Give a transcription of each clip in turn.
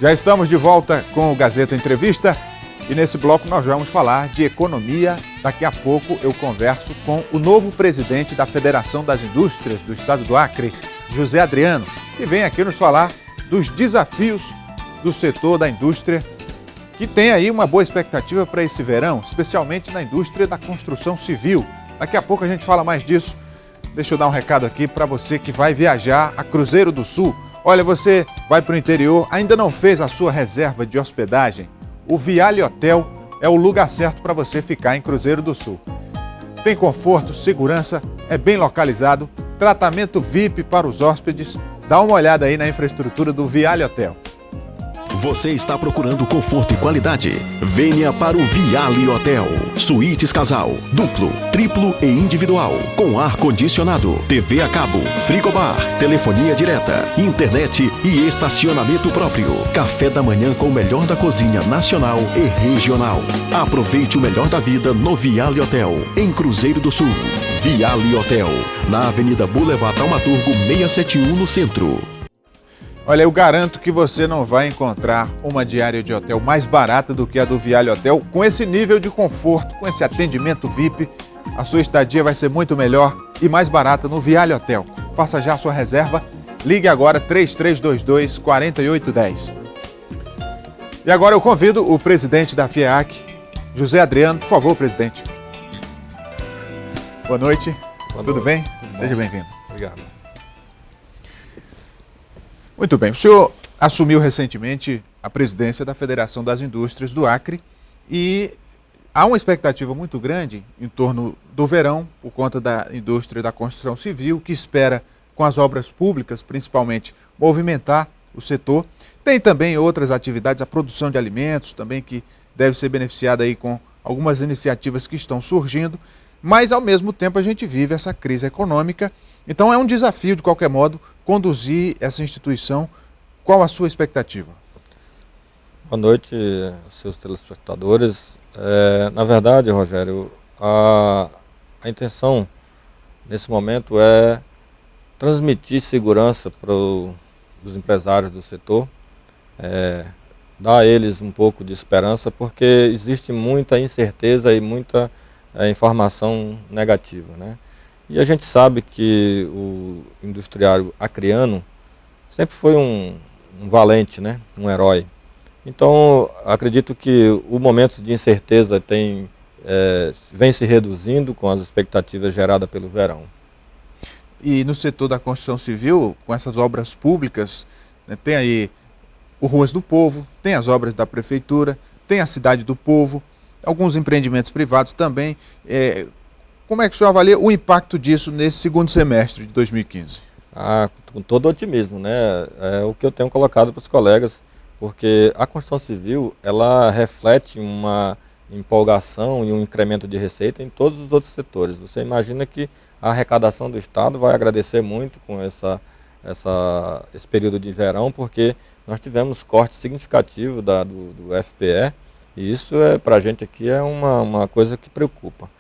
Já estamos de volta com o Gazeta Entrevista e nesse bloco nós vamos falar de economia. Daqui a pouco eu converso com o novo presidente da Federação das Indústrias do Estado do Acre, José Adriano, que vem aqui nos falar dos desafios do setor da indústria, que tem aí uma boa expectativa para esse verão, especialmente na indústria da construção civil. Daqui a pouco a gente fala mais disso. Deixa eu dar um recado aqui para você que vai viajar a Cruzeiro do Sul. Olha, você vai para o interior, ainda não fez a sua reserva de hospedagem? O Viale Hotel é o lugar certo para você ficar em Cruzeiro do Sul. Tem conforto, segurança, é bem localizado, tratamento VIP para os hóspedes. Dá uma olhada aí na infraestrutura do Viale Hotel. Você está procurando conforto e qualidade? Venha para o Viale Hotel. Suítes casal, duplo, triplo e individual, com ar-condicionado, TV a cabo, frigobar, telefonia direta, internet e estacionamento próprio. Café da manhã com o melhor da cozinha nacional e regional. Aproveite o melhor da vida no Viale Hotel, em Cruzeiro do Sul. Viale Hotel, na Avenida Boulevard Taumaturgo 671, no centro. Olha, eu garanto que você não vai encontrar uma diária de hotel mais barata do que a do Viale Hotel. Com esse nível de conforto, com esse atendimento VIP, a sua estadia vai ser muito melhor e mais barata no Viale Hotel. Faça já a sua reserva. Ligue agora 3322-4810. E agora eu convido o presidente da FIEAC, José Adriano. Por favor, presidente. Boa noite. Tudo bem? Seja bem-vindo. Obrigado. Muito bem, o senhor assumiu recentemente a presidência da Federação das Indústrias do Acre e há uma expectativa muito grande em torno do verão, por conta da indústria da construção civil, que espera, com as obras públicas, principalmente, movimentar o setor. Tem também outras atividades, a produção de alimentos também, que deve ser beneficiada aí com algumas iniciativas que estão surgindo, mas ao mesmo tempo a gente vive essa crise econômica. Então é um desafio, de qualquer modo, conduzir essa instituição. Qual a sua expectativa? Boa noite, seus telespectadores. Na verdade, Rogério, a intenção nesse momento é transmitir segurança para os empresários do setor, dar a eles um pouco de esperança, porque existe muita incerteza e muita informação negativa, né? E a gente sabe que o industriário acreano sempre foi um valente, né? Um herói. Então, acredito que o momento de incerteza vem se reduzindo com as expectativas geradas pelo verão. E no setor da construção civil, com essas obras públicas, né, tem aí o Ruas do Povo, tem as obras da Prefeitura, tem a Cidade do Povo, alguns empreendimentos privados também. Como é que o senhor avalia o impacto disso nesse segundo semestre de 2015? Com todo otimismo, né? É o que eu tenho colocado para os colegas, porque a construção civil, ela reflete uma empolgação e um incremento de receita em todos os outros setores. Você imagina que a arrecadação do Estado vai agradecer muito com esse período de verão, porque nós tivemos corte significativo do FPE, e isso para a gente aqui é uma coisa que preocupa.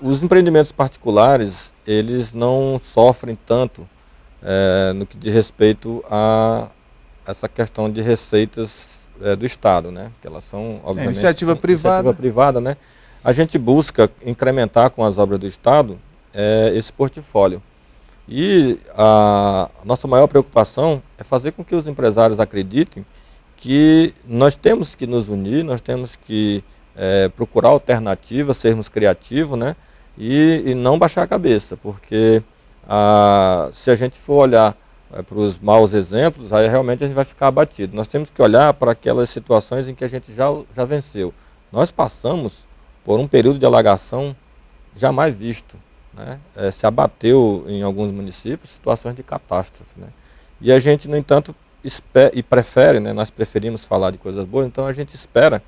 Os empreendimentos particulares, eles não sofrem tanto no que diz respeito a essa questão de receitas do Estado, né? Que elas são, obviamente, iniciativa privada, né? A gente busca incrementar com as obras do Estado esse portfólio. E a nossa maior preocupação é fazer com que os empresários acreditem que nós temos que nos unir, nós temos que procurar alternativas, sermos criativos, né? E não baixar a cabeça, porque se a gente for olhar para os maus exemplos, aí realmente a gente vai ficar abatido. Nós temos que olhar para aquelas situações em que a gente já venceu. Nós passamos por um período de alagação jamais visto, né? Se abateu em alguns municípios situações de catástrofe, né? E a gente, no entanto, prefere, né? Nós preferimos falar de coisas boas, então a gente espera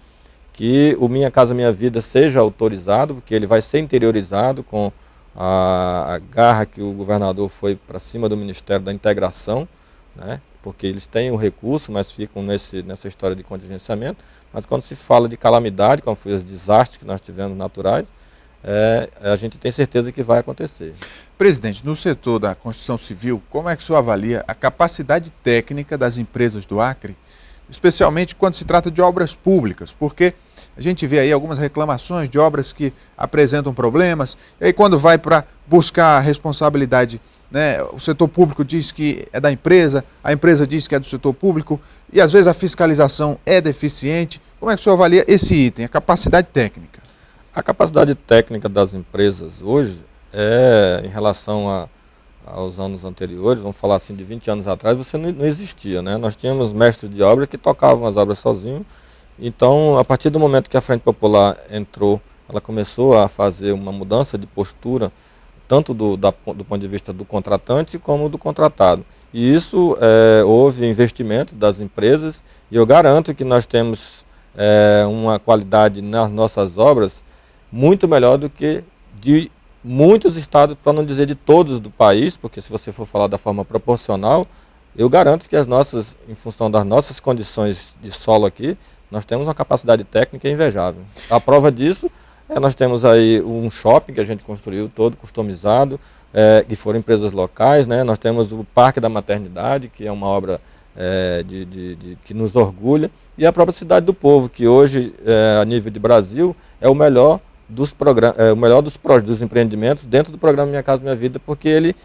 que o Minha Casa Minha Vida seja autorizado, porque ele vai ser interiorizado com a garra que o governador foi para cima do Ministério da Integração, né? Porque eles têm o recurso, mas ficam nessa história de contingenciamento. Mas quando se fala de calamidade, como foi os desastres que nós tivemos naturais, a gente tem certeza que vai acontecer. Presidente, no setor da construção civil, como é que o senhor avalia a capacidade técnica das empresas do Acre, especialmente quando se trata de obras públicas? Porque a gente vê aí algumas reclamações de obras que apresentam problemas, e aí quando vai para buscar a responsabilidade, né, o setor público diz que é da empresa, a empresa diz que é do setor público, e às vezes a fiscalização é deficiente. Como é que o senhor avalia esse item, a capacidade técnica? A capacidade técnica das empresas hoje, em relação aos anos anteriores, vamos falar assim, de 20 anos atrás, você não existia, né? Nós tínhamos mestres de obra que tocavam as obras sozinhos. Então, a partir do momento que a Frente Popular entrou, ela começou a fazer uma mudança de postura, tanto do ponto de vista do contratante como do contratado. E isso, houve investimento das empresas, e eu garanto que nós temos uma qualidade nas nossas obras muito melhor do que de muitos estados, para não dizer de todos do país, porque se você for falar da forma proporcional, eu garanto que em função das nossas condições de solo aqui, nós temos uma capacidade técnica invejável. A prova disso, nós temos aí um shopping que a gente construiu todo customizado, que foram empresas locais, né? Nós temos o Parque da Maternidade, que é uma obra que nos orgulha, e a própria Cidade do Povo, que hoje, a nível de Brasil, é o melhor dos empreendimentos dentro do programa Minha Casa Minha Vida, porque ele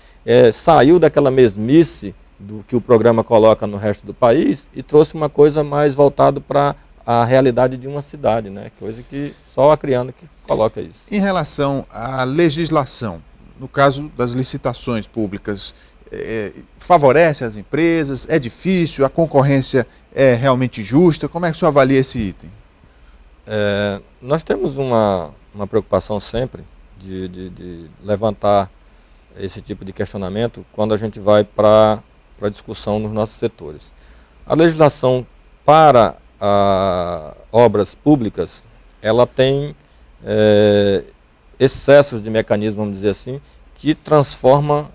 saiu daquela mesmice do que o programa coloca no resto do país e trouxe uma coisa mais voltada para a realidade de uma cidade, né? Coisa que só a Acreano que coloca isso. Em relação à legislação, no caso das licitações públicas, favorece as empresas, é difícil, a concorrência é realmente justa? Como é que o senhor avalia esse item? Nós temos uma preocupação sempre de levantar esse tipo de questionamento quando a gente vai para a discussão nos nossos setores. A legislação para obras públicas, ela tem excessos de mecanismos, vamos dizer assim, que transforma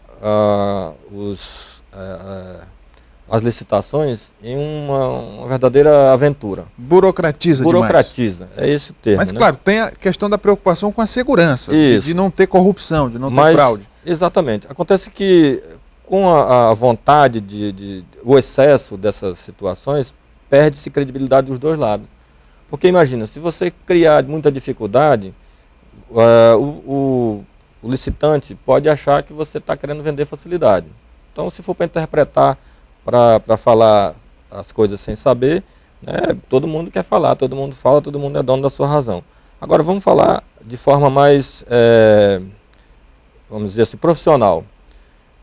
as licitações em uma verdadeira aventura. Burocratiza demais. É esse o termo. Mas, né? claro, tem a questão da preocupação com a segurança, de não ter corrupção, de não ter fraude. Exatamente. Acontece que, com a vontade o excesso dessas situações, perde-se credibilidade dos dois lados. Porque imagina, se você criar muita dificuldade, o licitante pode achar que você está querendo vender facilidade. Então, se for para interpretar, para falar as coisas sem saber, né, todo mundo quer falar, todo mundo fala, todo mundo é dono da sua razão. Agora, vamos falar de forma mais, vamos dizer assim, profissional.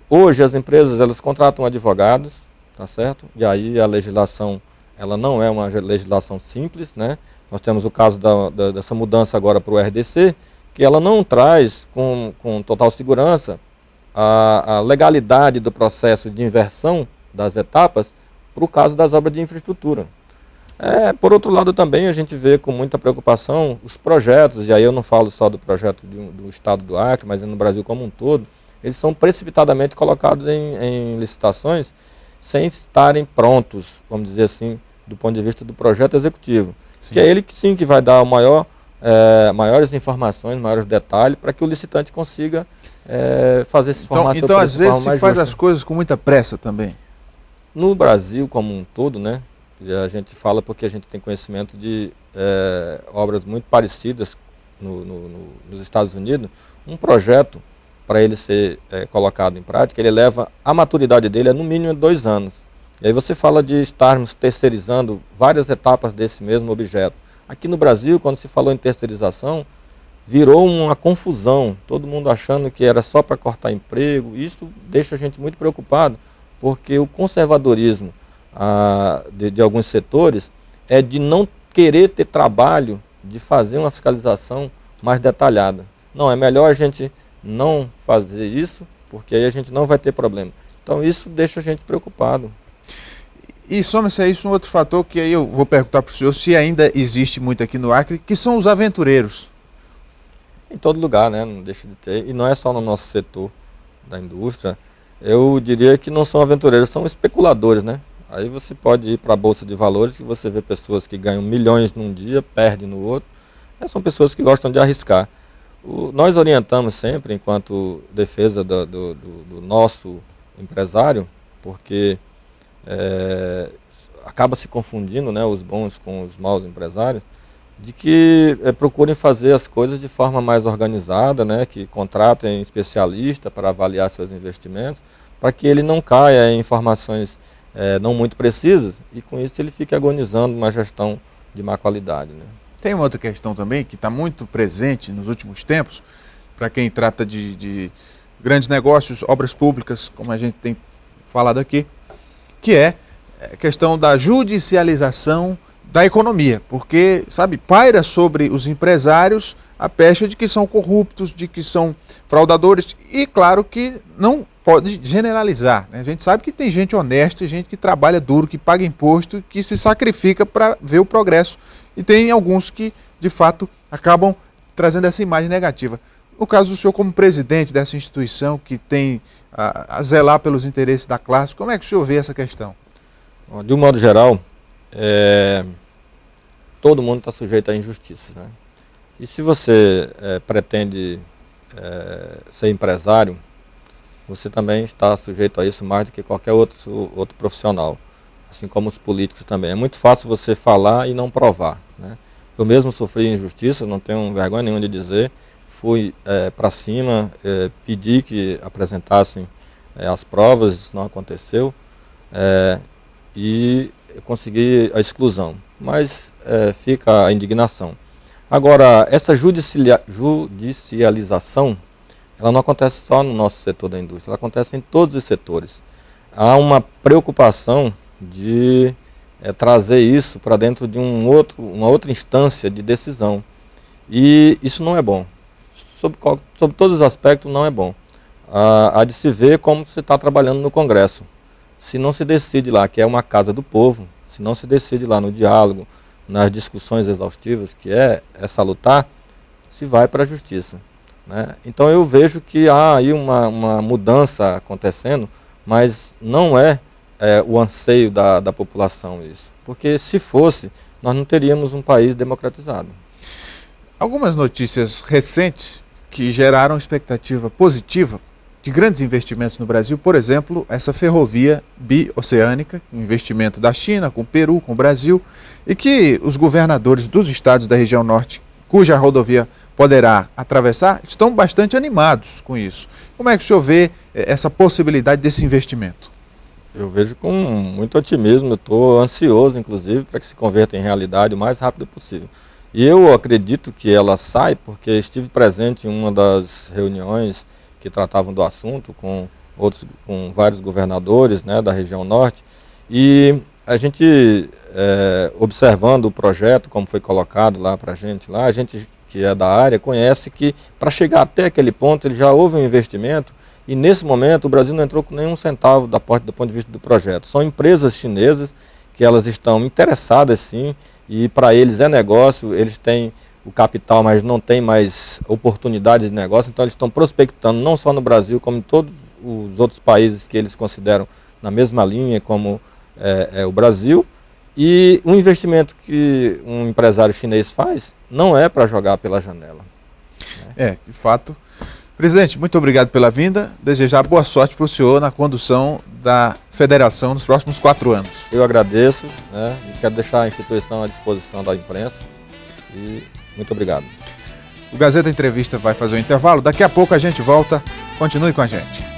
Hoje, as empresas, elas contratam advogados, tá certo? E aí a legislação, ela não é uma legislação simples, né? Nós temos o caso dessa mudança agora para o RDC, que ela não traz com total segurança a legalidade do processo de inversão das etapas para o caso das obras de infraestrutura. Por outro lado também a gente vê com muita preocupação os projetos, e aí eu não falo só do projeto do estado do Acre, mas no Brasil como um todo, eles são precipitadamente colocados em licitações sem estarem prontos, vamos dizer assim, do ponto de vista do projeto executivo. Sim. Que é ele que sim que vai dar maiores informações, maiores detalhes, para que o licitante consiga fazer esse formato. Então às vezes se faz as coisas com muita pressa também. No Brasil como um todo, né? E a gente fala porque a gente tem conhecimento de obras muito parecidas nos Estados Unidos. Um projeto, para ele ser colocado em prática, ele leva, a maturidade dele no mínimo 2 anos. E aí você fala de estarmos terceirizando várias etapas desse mesmo objeto. Aqui no Brasil, quando se falou em terceirização, virou uma confusão, todo mundo achando que era só para cortar emprego. Isso deixa a gente muito preocupado, porque o conservadorismo de alguns setores é de não querer ter trabalho de fazer uma fiscalização mais detalhada. Não, é melhor a gente não fazer isso, porque aí a gente não vai ter problema. Então isso deixa a gente preocupado. E soma-se a isso um outro fator que aí eu vou perguntar para o senhor se ainda existe muito aqui no Acre, que são os aventureiros. Em todo lugar, né? Não deixa de ter. E não é só no nosso setor da indústria. Eu diria que não são aventureiros, são especuladores, né? Aí você pode ir para a Bolsa de Valores, que você vê pessoas que ganham milhões num dia, perdem no outro. São pessoas que gostam de arriscar. Nós orientamos sempre, enquanto defesa do nosso empresário, porque acaba se confundindo, né, os bons com os maus empresários, de que procurem fazer as coisas de forma mais organizada, né, que contratem especialistas para avaliar seus investimentos, para que ele não caia em informações não muito precisas e com isso ele fique agonizando uma gestão de má qualidade, né. Tem uma outra questão também que está muito presente nos últimos tempos, para quem trata de grandes negócios, obras públicas, como a gente tem falado aqui, que é a questão da judicialização da economia, porque, sabe, paira sobre os empresários a pecha de que são corruptos, de que são fraudadores, e claro que não pode generalizar, né? A gente sabe que tem gente honesta, gente que trabalha duro, que paga imposto, que se sacrifica para ver o progresso, e tem alguns que, de fato, acabam trazendo essa imagem negativa. No caso do senhor como presidente dessa instituição que tem a zelar pelos interesses da classe, como é que o senhor vê essa questão? De um modo geral, todo mundo está sujeito à injustiça, né? E se você pretende ser empresário, você também está sujeito a isso mais do que qualquer outro profissional, assim como os políticos também. É muito fácil você falar e não provar, né? Eu mesmo sofri injustiça, não tenho vergonha nenhuma de dizer, fui para cima, pedi que apresentassem as provas, isso não aconteceu, e eu consegui a exclusão, mas fica a indignação. Agora, essa judicialização, ela não acontece só no nosso setor da indústria, ela acontece em todos os setores. Há uma preocupação de trazer isso para dentro de uma outra instância de decisão. E isso não é bom. Sob todos os aspectos, não é bom. Há de se ver como se está trabalhando no Congresso. Se não se decide lá, que é uma casa do povo, se não se decide lá no diálogo, nas discussões exaustivas, que é salutar, se vai para a justiça, né? Então eu vejo que há aí uma mudança acontecendo, mas não é o anseio da população isso. Porque se fosse, nós não teríamos um país democratizado. Algumas notícias recentes que geraram expectativa positiva de grandes investimentos no Brasil, por exemplo, essa ferrovia bioceânica, um investimento da China com o Peru, com o Brasil, e que os governadores dos estados da região norte, cuja rodovia poderá atravessar, estão bastante animados com isso. Como é que o senhor vê essa possibilidade desse investimento? Eu vejo com muito otimismo, eu estou ansioso, inclusive, para que se converta em realidade o mais rápido possível. E eu acredito que ela sai, porque estive presente em uma das reuniões que tratavam do assunto com vários governadores, né, da região norte, e a gente, observando o projeto, como foi colocado lá para a gente que é da área, conhece que para chegar até aquele ponto ele já houve um investimento e nesse momento o Brasil não entrou com nenhum centavo do ponto de vista do projeto. São empresas chinesas que elas estão interessadas sim, e para eles é negócio, eles têm o capital, mas não tem mais oportunidades de negócio, então eles estão prospectando não só no Brasil, como em todos os outros países que eles consideram na mesma linha como o Brasil. E o investimento que um empresário chinês faz não é para jogar pela janela. De fato. Presidente, muito obrigado pela vinda. Desejar boa sorte para o senhor na condução da federação nos próximos 4 anos. Eu agradeço, né, e quero deixar a instituição à disposição da imprensa. E muito obrigado. O Gazeta Entrevista vai fazer um intervalo. Daqui a pouco a gente volta. Continue com a gente.